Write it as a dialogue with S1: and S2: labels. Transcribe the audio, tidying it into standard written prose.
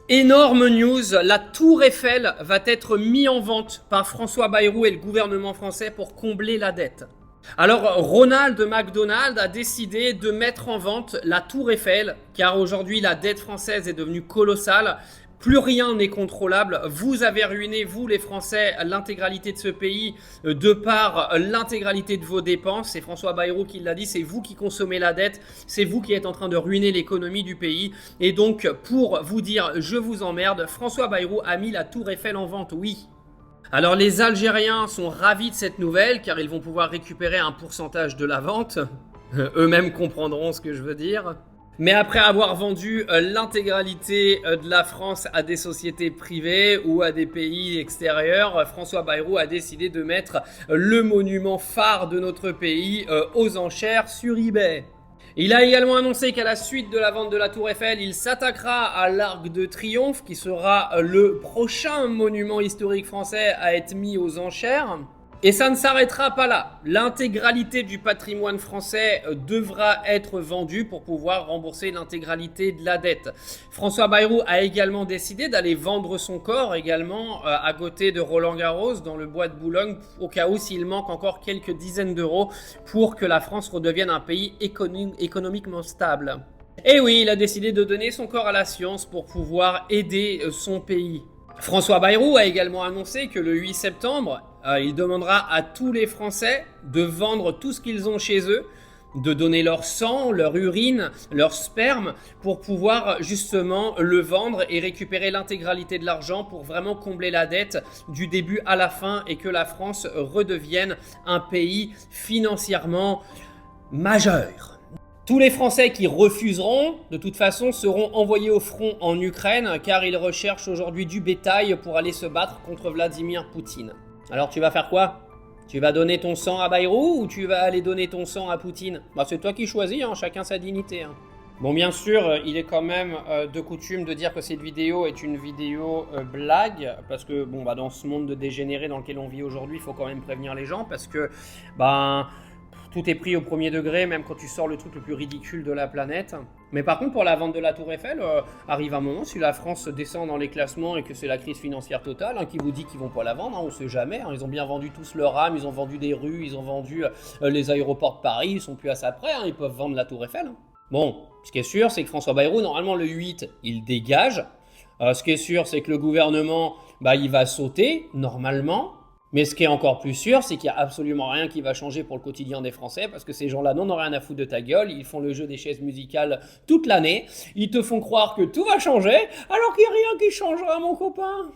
S1: Énorme news, la Tour Eiffel va être mise en vente par François Bayrou et le gouvernement français pour combler la dette. Alors Ronald McDonald a décidé de mettre en vente la Tour Eiffel car aujourd'hui la dette française est devenue colossale. Plus rien n'est contrôlable. Vous avez ruiné, vous les Français, l'intégralité de ce pays de par l'intégralité de vos dépenses. C'est François Bayrou qui l'a dit, c'est vous qui consommez la dette, c'est vous qui êtes en train de ruiner l'économie du pays. Et donc, pour vous dire je vous emmerde, François Bayrou a mis la Tour Eiffel en vente, oui. Alors les Algériens sont ravis de cette nouvelle car ils vont pouvoir récupérer un pourcentage de la vente. Eux-mêmes comprendront ce que je veux dire. Mais après avoir vendu l'intégralité de la France à des sociétés privées ou à des pays extérieurs, François Bayrou a décidé de mettre le monument phare de notre pays aux enchères sur eBay. Il a également annoncé qu'à la suite de la vente de la Tour Eiffel, il s'attaquera à l'Arc de Triomphe, qui sera le prochain monument historique français à être mis aux enchères. Et ça ne s'arrêtera pas là. L'intégralité du patrimoine français devra être vendue pour pouvoir rembourser l'intégralité de la dette. François Bayrou a également décidé d'aller vendre son corps également à côté de Roland-Garros dans le bois de Boulogne au cas où s'il manque encore quelques dizaines d'euros pour que la France redevienne un pays économiquement stable. Et oui, il a décidé de donner son corps à la science pour pouvoir aider son pays. François Bayrou a également annoncé que le 8 septembre, il demandera à tous les Français de vendre tout ce qu'ils ont chez eux, de donner leur sang, leur urine, leur sperme pour pouvoir justement le vendre et récupérer l'intégralité de l'argent pour vraiment combler la dette du début à la fin et que la France redevienne un pays financièrement majeur. Tous les Français qui refuseront, de toute façon, seront envoyés au front en Ukraine car ils recherchent aujourd'hui du bétail pour aller se battre contre Vladimir Poutine. Alors tu vas faire quoi? Tu vas donner ton sang à Bayrou ou tu vas aller donner ton sang à Poutine? C'est toi qui choisis, hein, chacun sa dignité. Bon, bien sûr, il est quand même de coutume de dire que cette vidéo est une vidéo blague, parce que dans ce monde de dégénérés dans lequel on vit aujourd'hui, il faut quand même prévenir les gens, parce que tout est pris au premier degré, même quand tu sors le truc le plus ridicule de la planète. Mais par contre, pour la vente de la Tour Eiffel, arrive un moment, si la France descend dans les classements et que c'est la crise financière totale, qui vous dit qu'ils vont pas la vendre, on sait jamais. Ils ont bien vendu tous leur âme, ils ont vendu des rues, ils ont vendu les aéroports de Paris, ils sont plus à ça près, ils peuvent vendre la Tour Eiffel. Bon, ce qui est sûr, c'est que François Bayrou, normalement le 8, il dégage. Ce qui est sûr, c'est que le gouvernement, il va sauter, normalement. Mais ce qui est encore plus sûr, c'est qu'il n'y a absolument rien qui va changer pour le quotidien des Français, parce que ces gens-là n'en ont rien à foutre de ta gueule, ils font le jeu des chaises musicales toute l'année, ils te font croire que tout va changer, alors qu'il n'y a rien qui changera, mon copain.